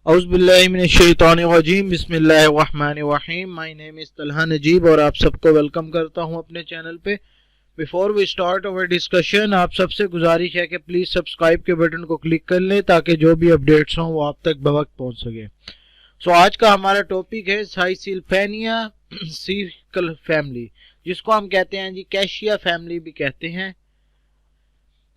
औज़ुबिल्लाहिमिनश्शैतानिर्रजीम बिस्मिल्लाहिर्रहमानिर्रहीम। My name is Talha Najeeb और आप सबको वेलकम करता हूं अपने चैनल पे। Before we start our discussion, आप सबसे गुजारिश है कि प्लीज़ सब्सक्राइब के बटन को क्लिक कर लें ताकि जो भी अपडेट्स हों वो आप तक बवक्त पहुंच सके। सो आज का हमारा टॉपिक है साइसिल्फेनिया सीकल फैमिली, जिसको हम कहते हैं जी कैशिया फैमिली भी कहते हैं।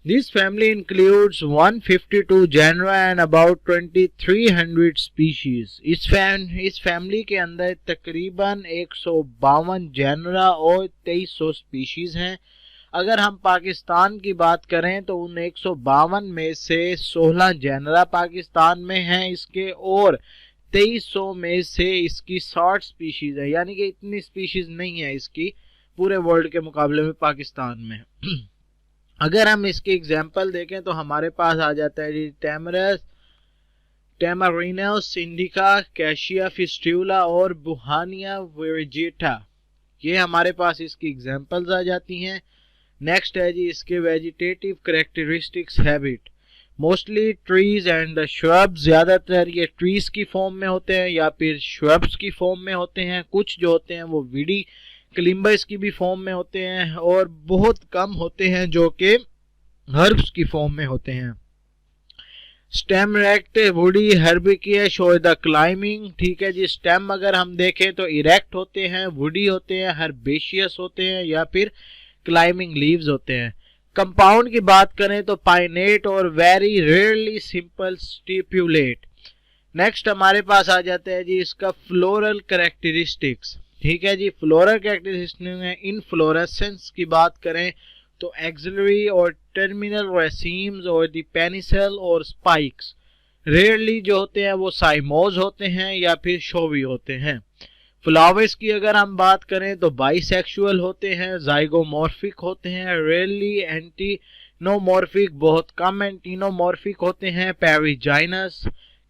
This family includes 152 genera and about 2300 species. इस फैमिली के अंदर तकरीबन 152 जेनरा और 2300 स्पीशीज हैं। अगर हम पाकिस्तान की बात करें तो उन 152 में से 16 जेनरा पाकिस्तान में हैं इसके, और 2300 में से इसकी 60 स्पीशीज है, यानी कि इतनी स्पीशीज नहीं है इसकी पूरे वर्ल्ड के मुकाबले में पाकिस्तान में। अगर हम इसके एग्जाम्पल देखें तो हमारे पास आ जाता है जी टेमरस, टेमारिनस इंडिका, कैशिया फिस्टुला और बुहानिया वेजिटा, ये हमारे पास इसकी एग्जाम्पल्स आ जाती हैं। नेक्स्ट है जी इसके vegetative characteristics habit. Mostly trees and shrubs, ज़्यादातर ये ट्रीज की फॉर्म में होते हैं या फिर श्रब्स की फॉर्म में होते हैं। कुछ जो होते हैं वो विडी क्लिम्बस की भी फॉर्म में होते हैं, और बहुत कम होते हैं जो कि हर्ब्स की फॉर्म में होते हैं। स्टेम रेक्ट, वुडी, हर्बिकियस और द क्लाइंबिंग। ठीक है जी, स्टेम अगर हम देखें तो इरेक्ट होते हैं, वुडी होते हैं, हर्बेशियस होते हैं या फिर क्लाइंबिंग लीव्स होते हैं। कंपाउंड की बात करें तो पाइनेट और very rarely simple stipulate. Next हमारे पास आ जाता है जी इसका फ्लोरल कैरेक्टरिस्टिक्स। ठीक है जी, फ्लोरल कैरेक्टरिस्टिक्स में इनफ्लोरेसेंस की बात करें तो एक्सिलरी और टर्मिनल रेसीम्स और द पेनिसल और स्पाइक्स। रेयरली जो होते हैं वो साइमोज होते हैं या फिर शोवी होते हैं। फ्लावर्स की अगर हम बात करें तो बाइसेक्सुअल होते हैं, जाइगोमॉर्फिक होते हैं, रेयरली एंटीनोमॉर्फिक, बहुत कम एंटीनोमॉर्फिक होते हैं, पेरिजाइनस।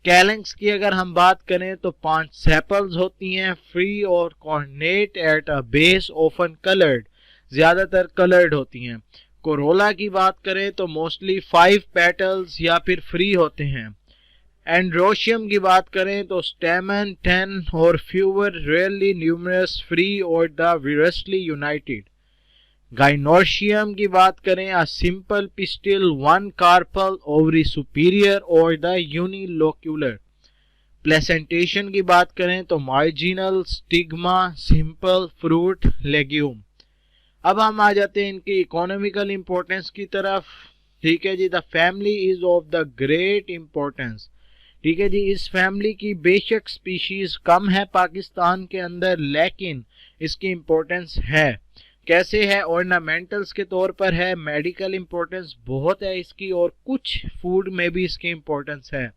कैलेंक्स की अगर हम बात करें तो 5 सेपल्स होती हैं, फ्री और connate at a base, often coloured, ज्यादातर कलर्ड होती हैं। कोरोला की बात करें तो मोस्टली 5 पेटल्स या फिर फ्री होते हैं। एंड्रोशियम की बात करें तो स्टेमन 10 और फ्यूअर, रेयरली न्यूमरस, फ्री और द विरसली यूनाइटेड। गाइनोर्शियम की बात करें a simple pistil, 1 carpel, ovary superior और द यूनिलोक्यूलर। प्लेसेंटेशन की बात करें तो marginal, stigma, simple, fruit, legume. अब हम आ जाते हैं इनकी इकोनॉमिकल इंपॉर्टेंस की तरफ। ठीक है जी, the family is of the great importance. ठीक है जी, इस फैमिली की बेशक स्पीशीज कम है पाकिस्तान के अंदर, लेकिन इसकी इंपॉर्टेंस है। कैसे है? ऑर्नामेंटल्स के तौर पर है, मेडिकल इंपॉर्टेंस बहुत है इसकी, और कुछ फूड में भी इसकी इंपॉर्टेंस है।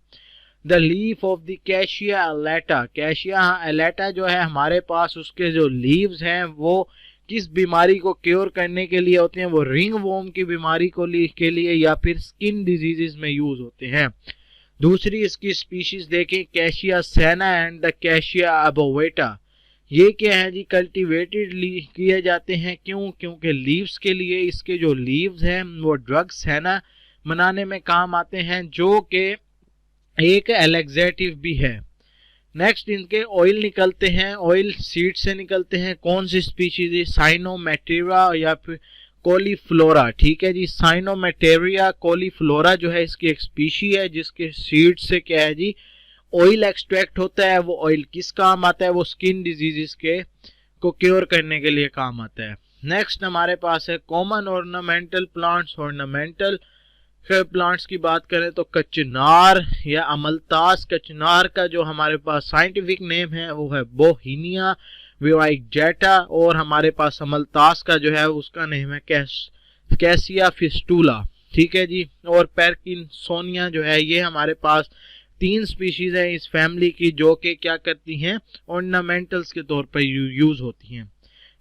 The leaf of the cassia alata, cassia alata जो है हमारे पास, उसके जो लीव्स हैं वो किस बीमारी को क्योर करने के लिए होते हैं? वो रिंग वॉर्म की बीमारी के लिए या फिर स्किन डिजीजेस में यूज होते हैं। दूसरी इसकी स्पीशीज देखें, कैशिया सेना एंड द कैशिया अबोवेटा। ये क्या है जी? कल्टीवेटेड किए जाते हैं। क्यों? क्योंकि लीव्स के लिए इसके जो लीव्स हैं वो ड्रग्स है ना बनाने में काम आते हैं, जो कि एक एलेक्जेटिव भी है। नेक्स्ट इनके ऑयल निकलते हैं, ऑयल सीड से निकलते हैं। कौन सी स्पीशीज है? साइनोमेटेरिया या फिर कोलीफ्लोरा। ठीक है जी, साइनोमेटेरिया कोलीफ्लोरा जो है इसकी एक स्पीशी है जिसके सीड से क्या है जी ऑयल एक्सट्रैक्ट होता है। वो ऑयल किस काम आता है? वो स्किन डिजीजेस के को क्योर करने के लिए काम आता है। नेक्स्ट हमारे पास है common ornamental plants. Ornamental plants की बात करें तो कचनार या अमलतास। कचनार का जो हमारे पास साइंटिफिक नेम है वो है बोहिनिया विवाइजेटा, और हमारे पास अमलतास का जो है उसका नेम है कैसिया फिस्टुला। ठीक है जी, और पैरकिंसोनिया जो है, ये हमारे पास 3 स्पीशीज है इस फैमिली की जो कि क्या करती हैं? ऑर्नामेंटल्स के तौर पर यूज होती हैं।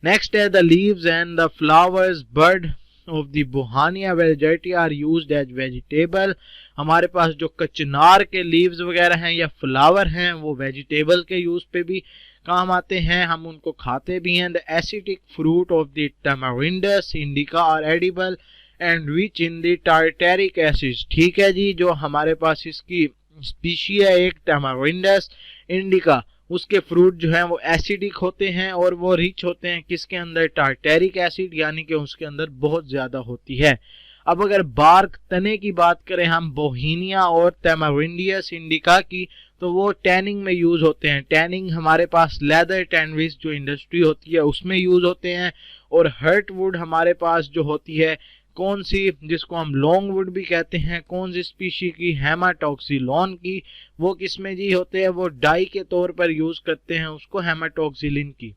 नेक्स्ट है the leaves and the flowers bird of the Bauhinia variety are used as vegetable. हमारे पास जो कचनार के लीव्स वगैरह हैं या फ्लावर हैं वो वेजिटेबल के यूज पे भी काम आते हैं, हम उनको खाते भी हैं। The acidic fruit of the tamarindus indica are edible and rich in the tartaric acid. ठीक है जी, जो हमारे पास इसकी स्पीशी है एक टैमारिंडस इंडिका, उसके फ्रूट जो हैं वो एसिडिक होते हैं और वो रिच होते हैं किसके अंदर, टार्टेरिक एसिड, यानी कि उसके अंदर बहुत ज्यादा होती है। अब अगर बार्क तने की बात करें हम बोहीनिया और टैमारिंडियस इंडिका की, तो वो टैनिंग में यूज होते हैं। टैनिंग हमारे पास लेदर टैनरीज जो इंडस्ट्री होती है उसमें यूज होते हैं, और हर्ट वुड हमारे पास जो होती है कौन सी, जिसको हम लॉन्ग वुड भी कहते हैं, कौन सी स्पीशी की, हेमाटोक्सिलॉन की, वो किसमें जी होते हैं, वो डाई के तौर पर यूज करते हैं उसको, हेमाटोक्सिलिन की।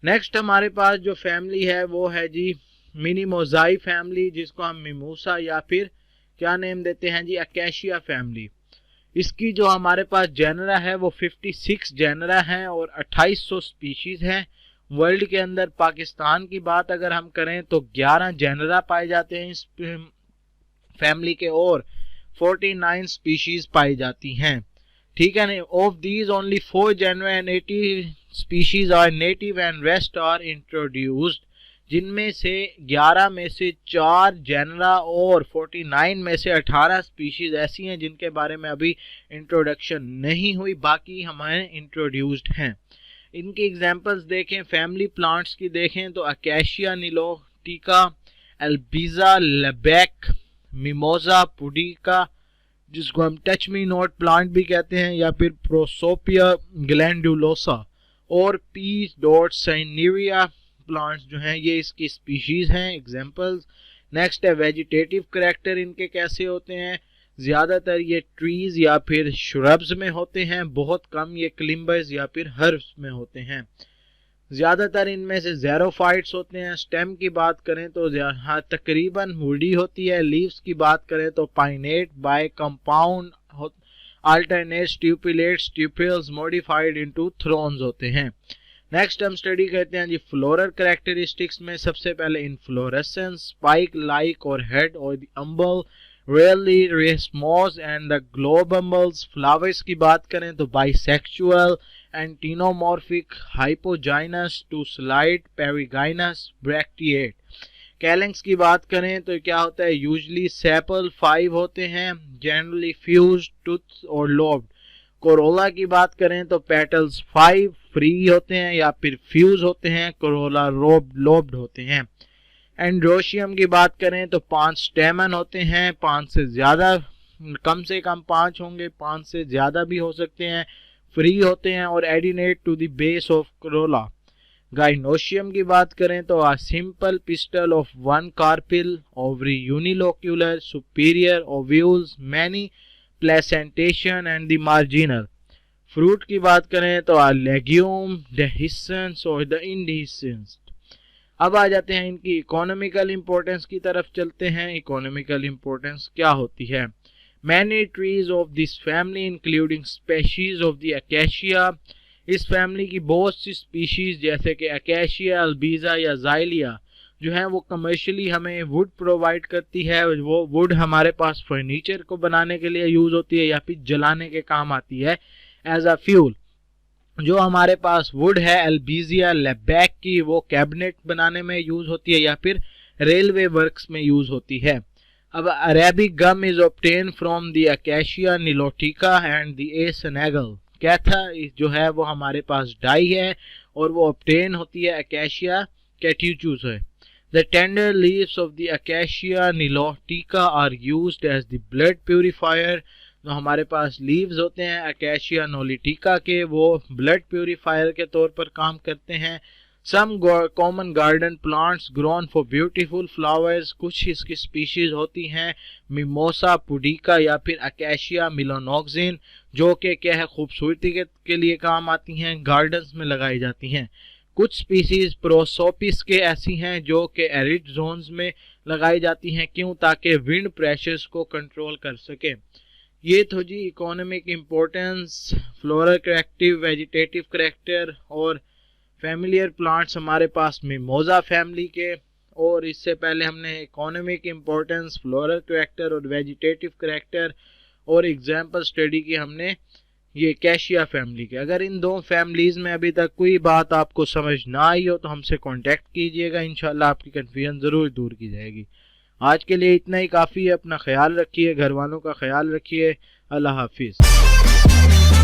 नेक्स्ट हमारे पास जो फैमिली है वो है जी मिनीमोजाई फैमिली, जिसको हम मिमोसा या फिर क्या नेम देते हैं जी, कैशिया फैमिली। इसकी जो हमारे पास जेनरा है वो 56 जेनरा हैं और 2800 स्पीशीज हैं। वर्ल्ड के अंदर पाकिस्तान की बात अगर हम करें तो 11 जेनरा पाए जाते हैं इस फैमिली के और 49 स्पीशीज पाई जाती हैं। ठीक है ना। Of these only 4 genera and 80 species are native and rest are introduced, जिनमें से 11 में से 4 जेनरा और 49 में से 18 स्पीशीज ऐसी हैं जिनके बारे में अभी इंट्रोडक्शन नहीं हुई, बाकी हमारे इंट्रोड्यूस्ड हैं। इनकी एग्जांपल्स देखें, फैमिली प्लांट्स की देखें तो अकेशिया निलोटिका, एल्बिजा लेबेक, मिमोजा पुडिका, जिसको हम टच मी नॉट प्लांट भी कहते हैं, या फिर प्रोसोपिया ग्लैंडुलोसा, और पी डॉट साइनेरिया प्लांट्स जो हैं ये इसकी स्पीशीज हैं, एग्जांपल्स। नेक्स्ट है वेजिटेटिव करैक्टर इनके कैसे होते हैं, ज्यादातर ये ट्रीज या फिर श्रब्स में होते हैं, बहुत कम ये क्लिम्बर्स या फिर हर्ब्स में होते हैं। ज्यादातर इनमें से ज़ेरोफाइट्स होते हैं। स्टेम की बात करें तो तकरीबन वुडी होती है। लीव्स की बात करें तो pinnate bi compound alternate stipulates stipules modified into thorns होते हैं। नेक्स्ट हम स्टडी करते हैं जी फ्लोरल कैरेक्टरिस्टिक्स में। सबसे पहले इनफ्लोरेसेंस, स्पाइक लाइक और हेड और the umbel, rarely racemose and the globe umbels. Flowers की बात करें तो bisexual, actinomorphic, hypogynous to slide, perigynous, bracteate. Calyx की बात करें तो क्या होता है, यूजली सेपल 5 होते हैं, जनरली फ्यूज, टूथ और लोब्ड। कोरोला की बात करें तो पेटल्स 5 फ्री होते हैं या फिर फ्यूज होते हैं, कोरोला लोब्ड होते हैं। एंड्रोशियम की बात करें तो 5 स्टेमन होते हैं, 5 से ज्यादा, कम से कम 5 होंगे, 5 से ज्यादा भी हो सकते हैं, फ्री होते हैं और adnate to the base of corolla. Gynoecium की बात करें तो a simple pistil of 1 carpel, ovary unilocular, superior ovules, many placentation and the marginal. Fruit की बात करें तो आ लेग्यूम, डेहिसेंस और द इंडिसेंस। अब आ जाते हैं इनकी इकोनॉमिकल इंपॉर्टेंस की तरफ चलते हैं। इकोनॉमिकल इंपॉर्टेंस क्या होती है, many trees of this family including species of the acacia. इस फैमिली की बहुत सी स्पीशीज जैसे कि अकेशिया, अल्बीजा या जाइलिया जो है वो कमर्शियली हमें वुड प्रोवाइड करती है। वो वुड हमारे पास फर्नीचर को बनाने के लिए यूज होती है या फिर जलाने के काम आती है एज अ फ्यूल। जो हमारे पास वुड है अल्बीजिया लेबैक की, वो कैबिनेट बनाने में यूज होती है या फिर रेलवे वर्क्स में यूज होती है। अब Arabic gum is obtain from the acacia nilotica and the A Senegal. कैथा जो है वो हमारे पास डाई है और वो ऑब्टेन होती है अकेशिया कैट्यूचू से। The tender leaves of the Acacia nilotica are used as the blood purifier। जो हमारे पास लीव्स होते हैं अकेशिया नोलिटिका के, वो ब्लड प्यूरिफायर के तौर पर काम करते हैं। Some common garden plants grown for beautiful flowers, कुछ इसकी स्पीशीज होती हैं मिमोसा पुडिका या फिर अकेशिया मिलोनोक्सिन, जो कि क्या है खूबसूरती के लिए काम आती हैं, गार्डन्स में लगाई जाती हैं। कुछ स्पीसीज प्रोसोपिस के ऐसी हैं जो कि एरिड जोन्स में लगाई जाती हैं, क्यों, ताकि विंड प्रेशर्स को कंट्रोल कर सके। ये तो जी economic importance, floral character, vegetative character और फैमिलियर प्लांट्स हमारे पास मिमोजा फैमिली के। और इससे पहले हमने इकोनॉमिक इम्पोर्टेंस, फ्लोरल करैक्टर और वेजिटेटिव करैक्टर और एग्जाम्पल स्टडी की हमने ये कैशिया फैमिली के। अगर इन दो फैमिलीज में अभी तक कोई बात आपको समझ ना आई हो तो हमसे कांटेक्ट कीजिएगा, इंशाल्लाह आपकी कन्फ्यूजन ज़रूर दूर की जाएगी। आज के लिए इतना ही काफ़ी है। अपना ख्याल रखिए, घर वालों का ख्याल रखिए। अल्लाह हाफिज़।